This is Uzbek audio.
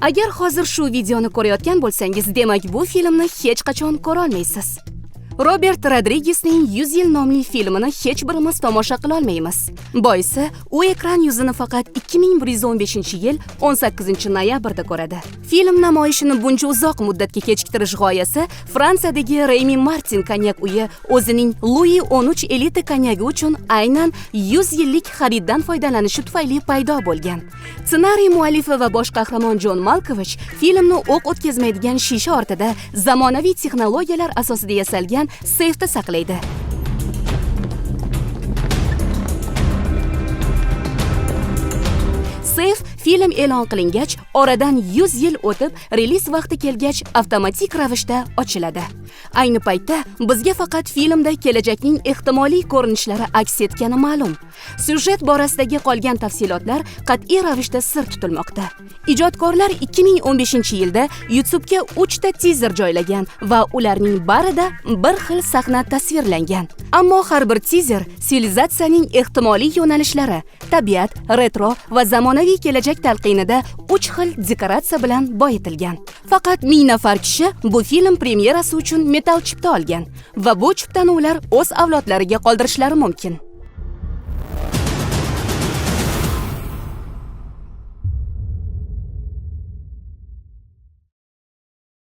Agar hozir shu videoni ko'rayotgan bo'lsangiz, demak bu filmni hech qachon ko'ra olmaysiz. Robert Rodrigesning 100 yil nomli filmini hech birimiz tomosha qila olmaymiz. Boisi, u ekran yuzini faqat 2115-yil 18-noyabrda ko'radi. Film namoyishini buncha uzoq muddatga kechiktirish g'oyasi Fransiyadagi Remy Martin konyak uyi o'zining Louis 13 elita konyagi uchun aynan 100 yillik xariddan foydalanishi tufayli paydo bo'lgan. Ssenariy muallifi va bosh qahramon Jon Malkovich filmni o'q o'tkazmaydigan shisha ortida zamonaviy texnologiyalar asosida yasalgan seyfda saqlaydi. Seyf film e'lon qilingach, oradan 100 yil o'tib, reliz vaqti kelgach, avtomatik ravishda ochiladi. Ayni paytda bizga faqat filmda kelajakning ehtimoliy ko'rinishlari aks etgani ma'lum. Syujet borasidagi qolgan tafsilotlar qat'iy ravishda sir tutilmoqda. Ijodkorlar 2015-yilda YouTube'ga 3 ta teaser joylagan va ularning barida bir xil sahna tasvirlangan. Ammo har bir teaser sivilizatsiyaning ehtimoliy yo'nalishlari, tabiat, retro va zamonaviy kelajak talqinida 3 xil dekoratsiya bilan boyitilgan. Faqat 1000 nafar kishi bu film premyerasi uchun metall chipta olgan va bu chiptani ular o'z avlodlariga qoldirishlari mumkin.